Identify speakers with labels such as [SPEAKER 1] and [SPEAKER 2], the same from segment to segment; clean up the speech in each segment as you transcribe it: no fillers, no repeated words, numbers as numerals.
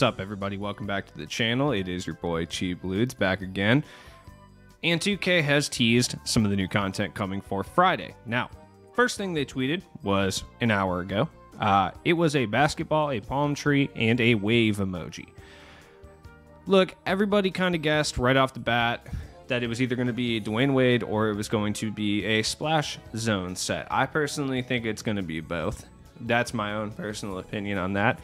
[SPEAKER 1] What's up, everybody? Welcome back to the channel. It is your boy Cheap Ludes back again. And 2K has teased some of the new content coming for Friday. Now, first thing they tweeted was an hour ago. It was a basketball, a palm tree, and a wave emoji. Look, everybody kind of guessed right off the bat that it was either going to be Dwayne Wade or it was going to be a splash zone set. I personally think it's going to be both. That's my own personal opinion on that.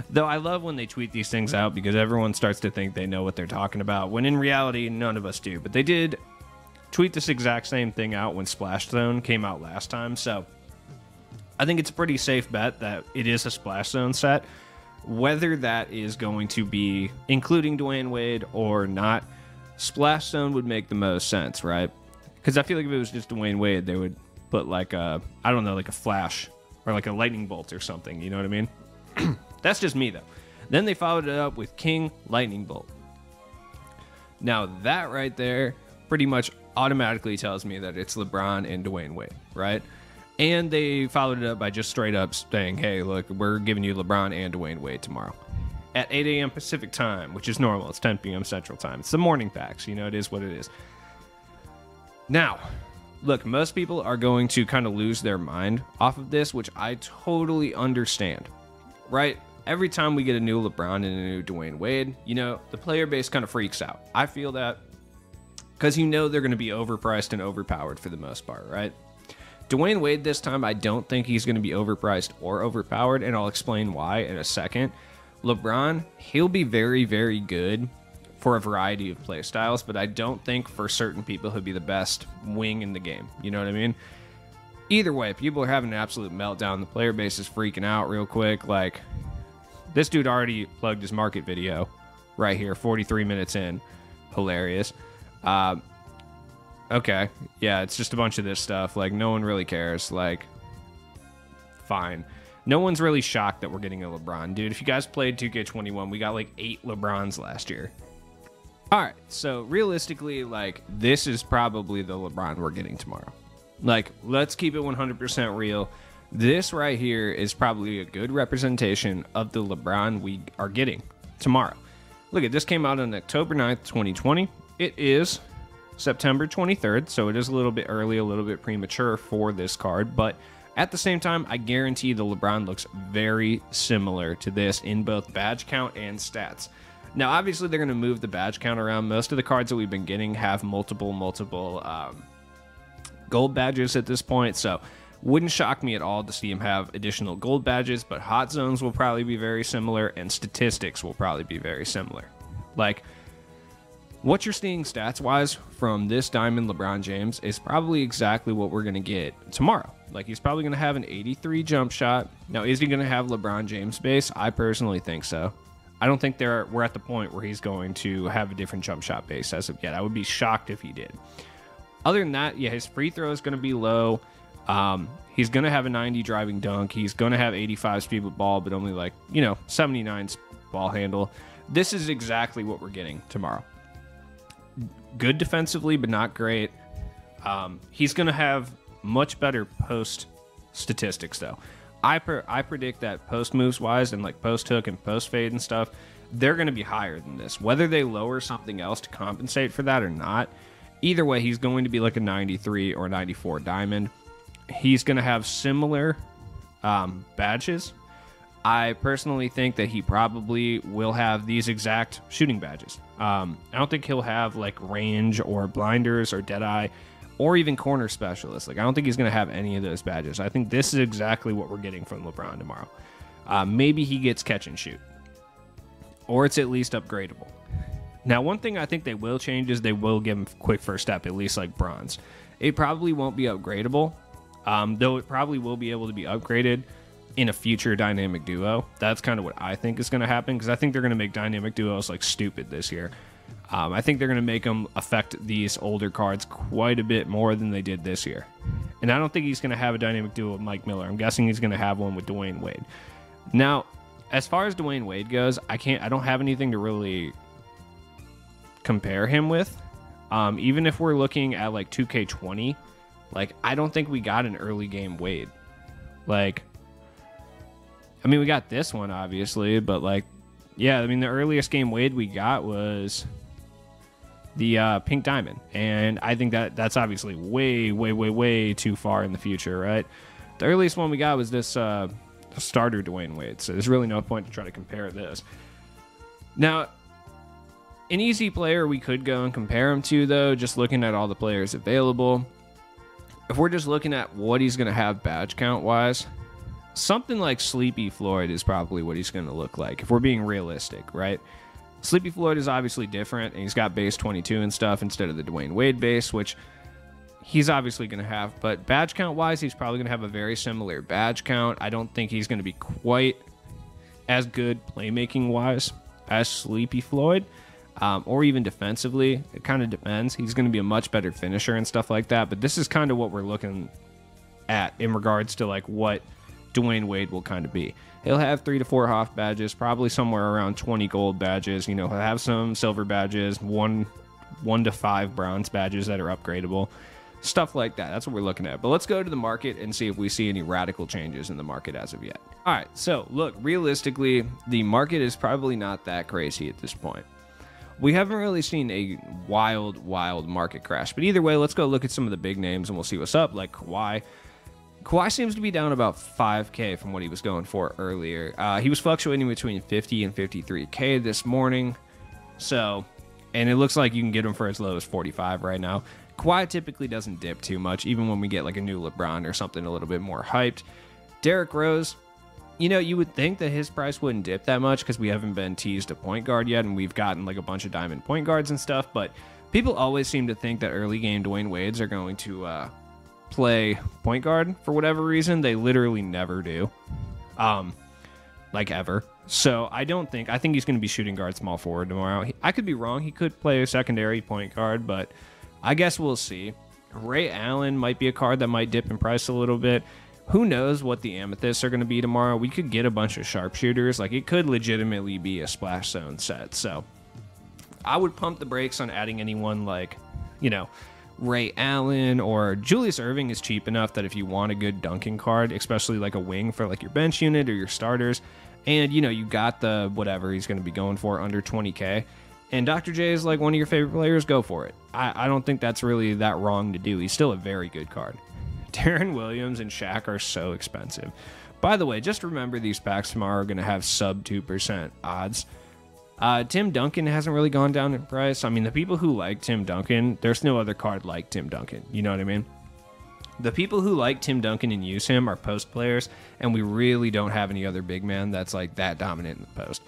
[SPEAKER 1] Though I love when they tweet these things out because everyone starts to think they know what they're talking about, when in reality, none of us do. But they did tweet this exact same thing out when Splash Zone came out last time. So I think it's a pretty safe bet that it is a Splash Zone set. Whether that is going to be including Dwayne Wade or not, Splash Zone would make the most sense, right? Because I feel like if it was just Dwayne Wade, they would put like a, I don't know, like a flash or like a lightning bolt or something. You know what I mean? That's just me, though. Then they followed it up with King Lightning Bolt. Now, that right there pretty much automatically tells me that it's LeBron and Dwayne Wade, right? And they followed it up by just straight up saying, hey, look, we're giving you LeBron and Dwayne Wade tomorrow at 8 a.m. Pacific time, which is normal. It's 10 p.m. Central time. It's the morning packs. You know, it is what it is. Now, look, most people are going to kind of lose their mind off of this, which I totally understand, right? Every time we get a new LeBron and a new Dwayne Wade, you know, the player base kind of freaks out. I feel that because you know they're going to be overpriced and overpowered for the most part, right? Dwayne Wade this time, I don't think he's going to be overpriced or overpowered, and I'll explain why in a second. LeBron, he'll be very, very good for a variety of play styles, but I don't think for certain people he'll be the best wing in the game. You know what I mean? Either way, people are having an absolute meltdown. The player base is freaking out real quick. Like, this dude already plugged his market video right here, 43 minutes in. Hilarious. Okay, yeah, it's just a bunch of this stuff. Like, no one really cares. Like, fine. No one's really shocked that we're getting a LeBron. Dude, if you guys played 2K21, we got like 8 LeBrons last year. All right, so realistically, like, this is probably the LeBron we're getting tomorrow. Like, let's keep it 100% real. This right here is probably a good representation of the LeBron we are getting tomorrow. Look, this came out on October 9th, 2020. It is September 23rd, so it is a little bit early, a little bit premature for this card. But at the same time, I guarantee the LeBron looks very similar to this in both badge count and stats. Now, obviously, they're going to move the badge count around. Most of the cards that we've been getting have multiple gold badges at this point, so wouldn't shock me at all to see him have additional gold badges, but hot zones will probably be very similar, and statistics will probably be very similar. Like, what you're seeing stats-wise from this Diamond LeBron James is probably exactly what we're going to get tomorrow. Like, he's probably going to have an 83 jump shot. Now, is he going to have LeBron James base? I personally think so. I don't think we're at the point where he's going to have a different jump shot base as of yet. I would be shocked if he did. Other than that, yeah, his free throw is going to be low. He's going to have a 90 driving dunk. He's going to have 85 speed with ball, but only like, 79 ball handle. This is exactly what we're getting tomorrow. Good defensively, but not great. He's going to have much better post statistics, though. I predict that post moves wise and like post hook and post fade and stuff, they're going to be higher than this. Whether they lower something else to compensate for that or not, either way, he's going to be like a 93 or 94 diamond. He's going to have similar badges. I personally think that he probably will have these exact shooting badges. I don't think he'll have like range or blinders or deadeye or even corner specialist. Like, I don't think he's going to have any of those badges. I think this is exactly what we're getting from LeBron tomorrow. Maybe he gets catch and shoot, or it's at least upgradable. Now, one thing I think they will change is they will give him quick first step, at least like bronze. It probably won't be upgradable, though it probably will be able to be upgraded in a future dynamic duo. That's kind of what I think is going to happen, because I think they're going to make dynamic duos like stupid this year. I think they're going to make them affect these older cards quite a bit more than they did this year. And I don't think he's going to have a dynamic duo with Mike Miller. I'm guessing he's going to have one with Dwayne Wade. Now, as far as Dwayne Wade goes, I don't have anything to really compare him with. Even if we're looking at like 2K20, like, I don't think we got an early game Wade. Like, I mean, we got this one obviously, but like, Yeah, I mean, the earliest game Wade we got was the Pink Diamond. And I think that's obviously way, way, way, way too far in the future, right? The earliest one we got was this starter Dwayne Wade. So there's really no point to try to compare this. Now, an easy player we could go and compare him to, though, just looking at all the players available. If we're just looking at what he's going to have badge count-wise, something like Sleepy Floyd is probably what he's going to look like, if we're being realistic, right? Sleepy Floyd is obviously different, and he's got base 22 and stuff instead of the Dwayne Wade base, which he's obviously going to have. But badge count-wise, he's probably going to have a very similar badge count. I don't think he's going to be quite as good playmaking-wise as Sleepy Floyd. Or even defensively. It kind of depends. He's going to be a much better finisher and stuff like that. But this is kind of what we're looking at in regards to like what Dwayne Wade will kind of be. He'll have 3 to 4 Hoff badges, probably somewhere around 20 gold badges. You know, he'll have some silver badges, 1 to 5 bronze badges that are upgradable. Stuff like that. That's what we're looking at. But let's go to the market and see if we see any radical changes in the market as of yet. All right. So look, realistically, the market is probably not that crazy at this point. We haven't really seen a wild market crash. But either way, let's go look at some of the big names and we'll see what's up, like Kawhi. Kawhi seems to be down about 5K from what he was going for earlier. He was fluctuating between 50 and 53K this morning. So, and it looks like you can get him for as low as 45 right now. Kawhi typically doesn't dip too much, even when we get like a new LeBron or something a little bit more hyped. Derrick Rose, you know, you would think that his price wouldn't dip that much because we haven't been teased a point guard yet, and we've gotten like a bunch of diamond point guards and stuff, but people always seem to think that early game Dwayne Wades are going to play point guard for whatever reason. They literally never do. Like ever. So I think he's going to be shooting guard, small forward tomorrow. I could be wrong. He could play a secondary point guard, but I guess we'll see. Ray Allen might be a card that might dip in price a little bit. Who knows what the amethysts are going to be tomorrow? We could get a bunch of sharpshooters. Like, it could legitimately be a splash zone set. So I would pump the brakes on adding anyone like, you know, Ray Allen or Julius Erving is cheap enough that if you want a good dunking card, especially like a wing for like your bench unit or your starters, and, you know, you got the whatever he's going to be going for under 20K, and Dr. J is like one of your favorite players, go for it. I don't think that's really that wrong to do. He's still a very good card. Darren Williams and Shaq are so expensive. By the way, just remember these packs tomorrow are going to have sub 2% odds. Tim Duncan hasn't really gone down in price. I mean, the people who like Tim Duncan, there's no other card like Tim Duncan. You know what I mean? The people who like Tim Duncan and use him are post players, and we really don't have any other big man that's like that dominant in the post.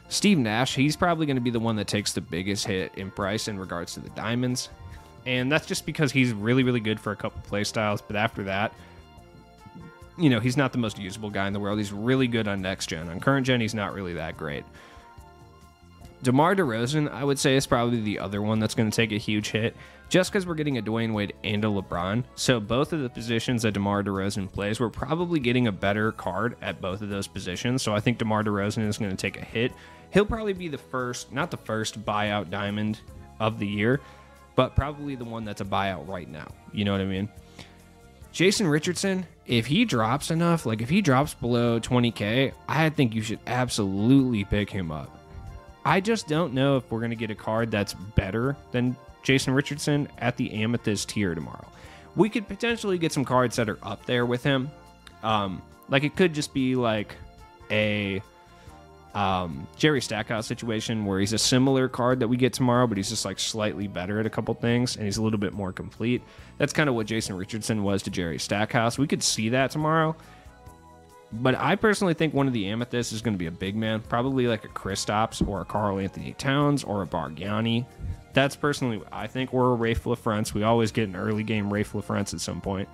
[SPEAKER 1] Steve Nash, he's probably going to be the one that takes the biggest hit in price in regards to the diamonds. And that's just because he's really, really good for a couple play styles. But after that, you know, he's not the most usable guy in the world. He's really good on next gen. On current gen, he's not really that great. DeMar DeRozan, I would say, is probably the other one that's going to take a huge hit, just because we're getting a Dwayne Wade and a LeBron. So both of the positions that DeMar DeRozan plays, we're probably getting a better card at both of those positions. So I think DeMar DeRozan is going to take a hit. He'll probably be the first, not the first buyout diamond of the year, but probably the one that's a buyout right now. You know what I mean? Jason Richardson, if he drops enough, like if he drops below 20K, I think you should absolutely pick him up. I just don't know if we're going to get a card that's better than Jason Richardson at the Amethyst tier tomorrow. We could potentially get some cards that are up there with him. Like it could just be like a Jerry Stackhouse situation where he's a similar card that we get tomorrow, but he's just like slightly better at a couple things and he's a little bit more complete. That's kind of what Jason Richardson was to Jerry Stackhouse. We could see that tomorrow. But I personally think one of the Amethysts is going to be a big man, probably like a Kristaps or a Karl Anthony Towns or a Bargnani. That's personally what I think. We're a Rafe LaFrance. We always get an early game Rafe LaFrance at some point.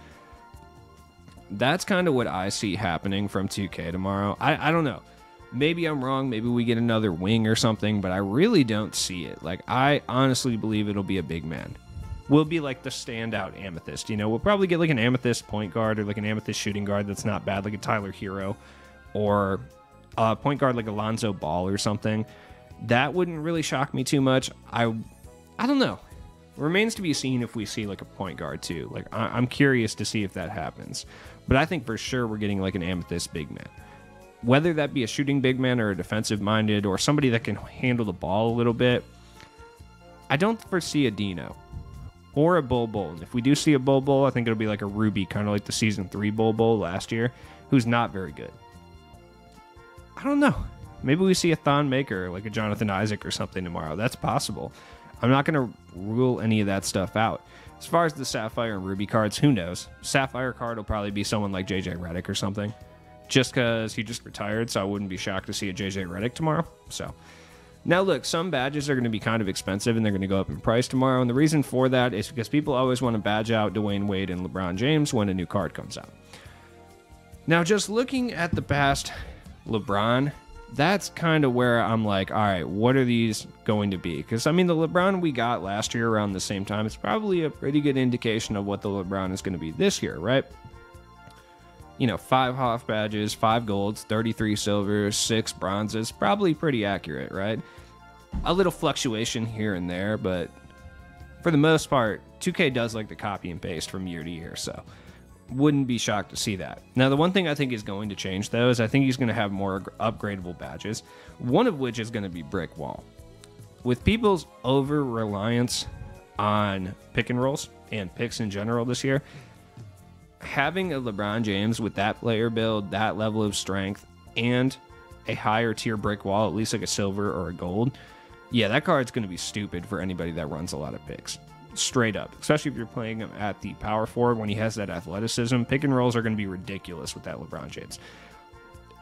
[SPEAKER 1] That's kind of what I see happening from 2K tomorrow. I don't know. Maybe I'm wrong. Maybe we get another wing or something, but I really don't see it. Like, I honestly believe it'll be a big man. We'll be like the standout Amethyst. You know, we'll probably get like an Amethyst point guard or like an Amethyst shooting guard that's not bad, like a Tyler Hero, or a point guard like Alonzo Ball or something. That wouldn't really shock me too much. I don't know. Remains to be seen if we see like a point guard too. Like, I'm curious to see if that happens. But I think for sure we're getting like an Amethyst big man. whether that be a shooting big man or a defensive minded or somebody that can handle the ball a little bit. I don't foresee a Dino or a Bol. And if we do see a Bol, I think it'll be like a Ruby, kind of like the season 3 Bol last year, who's not very good. I don't know. Maybe we see a Thon Maker, like a Jonathan Isaac or something tomorrow. That's possible. I'm not going to rule any of that stuff out. As far as the Sapphire and Ruby cards, who knows? Sapphire card will probably be someone like JJ Redick or something. Just because he just retired, so I wouldn't be shocked to see a JJ Redick tomorrow. So, now look, some badges are going to be kind of expensive and they're going to go up in price tomorrow. And the reason for that is because people always want to badge out Dwayne Wade and LeBron James when a new card comes out. Now, just looking at the past LeBron, that's kind of where I'm like, all right, what are these going to be? Because, I mean, the LeBron we got last year around the same time is probably a pretty good indication of what the LeBron is going to be this year, right? 5 Hoff badges, 5 golds, 33 silvers, 6 bronzes. Probably pretty accurate, right? A little fluctuation here and there, but for the most part, 2K does like to copy and paste from year to year, so wouldn't be shocked to see that. Now, the one thing I think is going to change, though, is I think he's going to have more upgradable badges, one of which is going to be Brick Wall. With people's over-reliance on pick and rolls and picks in general this year, having a LeBron James with that player build, that level of strength, and a higher tier brick wall, at least like a silver or a gold, yeah, that card's going to be stupid for anybody that runs a lot of picks. Straight up. Especially if you're playing him at the power forward when he has that athleticism. Pick and rolls are going to be ridiculous with that LeBron James.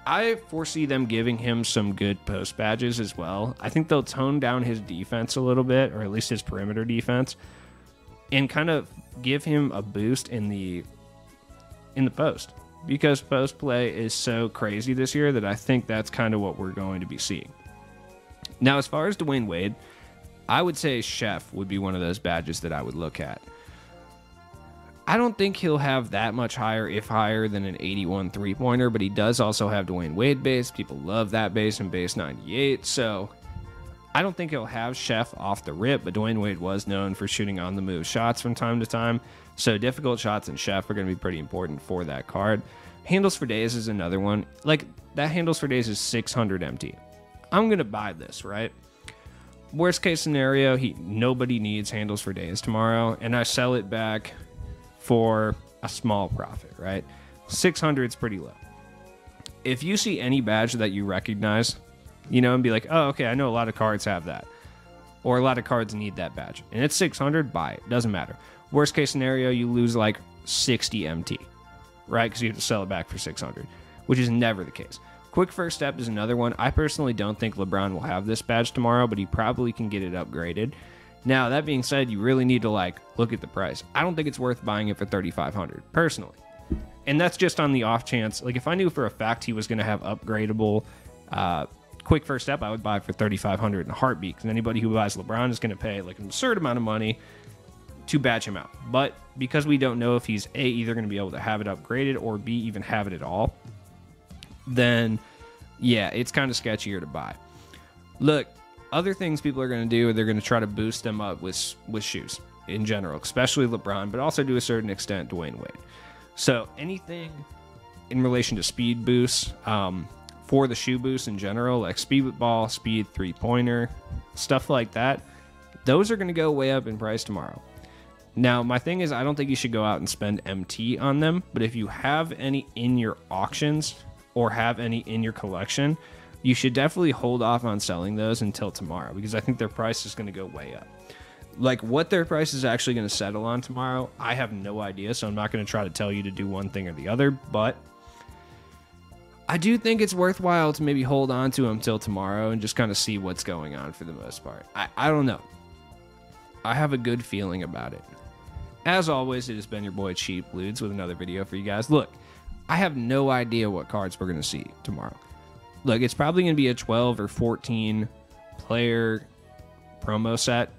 [SPEAKER 1] I foresee them giving him some good post badges as well. I think they'll tone down his defense a little bit, or at least his perimeter defense, and kind of give him a boost in the post, because post play is so crazy this year that I think that's kind of what we're going to be seeing. Now, as far as Dwayne Wade, I would say Chef would be one of those badges that I would look at. I don't think he'll have that much higher, if higher, than an 81 three-pointer, but he does also have Dwayne Wade base. People love that base and base 98, so I don't think he'll have Chef off the rip, but Dwayne Wade was known for shooting on the move shots from time to time, so difficult shots and Chef are going to be pretty important for that card. Handles for days is another one. Like, that handles for days is 600 MT. I'm going to buy this, right? Worst case scenario, nobody needs handles for days tomorrow, and I sell it back for a small profit, right? 600 is pretty low. If you see any badge that you recognize, and be like, oh, okay, I know a lot of cards have that, or a lot of cards need that badge, and it's 600, buy it. Doesn't matter. Worst case scenario, you lose like 60 MT, right? Because you have to sell it back for 600, which is never the case. Quick First Step is another one. I personally don't think LeBron will have this badge tomorrow, but he probably can get it upgraded. Now, that being said, you really need to look at the price. I don't think it's worth buying it for 3,500 personally. And that's just on the off chance. Like, if I knew for a fact he was going to have upgradable Quick First Step, I would buy it for 3,500 in a heartbeat. Because anybody who buys LeBron is going to pay like an absurd amount of money to badge him out. But because we don't know if he's A, either going to be able to have it upgraded, or B, even have it at all, then yeah, it's kind of sketchier to buy. Look, other things people are going to do, they're going to try to boost them up with shoes in general, especially LeBron, but also to a certain extent Dwayne Wade. So anything in relation to speed boosts, for the shoe boost in general, like speed with ball, speed three-pointer, stuff like that, those are going to go way up in price tomorrow. Now, my thing is, I don't think you should go out and spend MT on them, but if you have any in your auctions or have any in your collection, you should definitely hold off on selling those until tomorrow, because I think their price is going to go way up. Like, what their price is actually going to settle on tomorrow, I have no idea, so I'm not going to try to tell you to do one thing or the other, but I do think it's worthwhile to maybe hold on to them till tomorrow and just kind of see what's going on for the most part. I don't know. I have a good feeling about it. As always, it has been your boy Cheap Ludes with another video for you guys. Look, I have no idea what cards we're going to see tomorrow. Look, it's probably going to be a 12 or 14 player promo set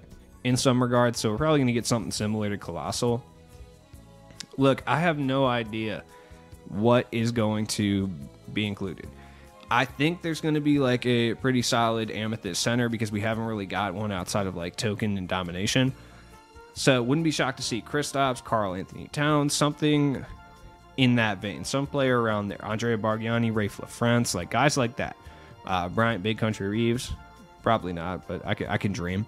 [SPEAKER 1] in some regards, so we're probably going to get something similar to Colossal. Look, I have no idea what is going to be included. I think there's going to be like a pretty solid Amethyst center, because we haven't really got one outside of like Token and Domination. So wouldn't be shocked to see Kristaps, Karl Anthony Towns, something in that vein. Some player around there. Andrea Bargiani, Rafe LaFrance, like guys like that. Bryant Big Country Reeves, probably not, but I can dream.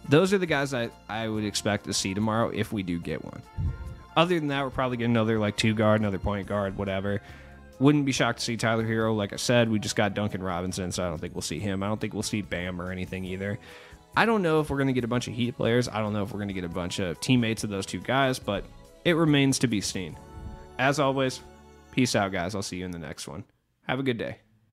[SPEAKER 1] Those are the guys I would expect to see tomorrow if we do get one. Other than that, we're probably getting another like 2 guard, another point guard, whatever. Wouldn't be shocked to see Tyler Hero. Like I said, we just got Duncan Robinson, so I don't think we'll see him. I don't think we'll see Bam or anything either. I don't know if we're going to get a bunch of Heat players. I don't know if we're going to get a bunch of teammates of those 2 guys, but it remains to be seen. As always, peace out, guys. I'll see you in the next one. Have a good day.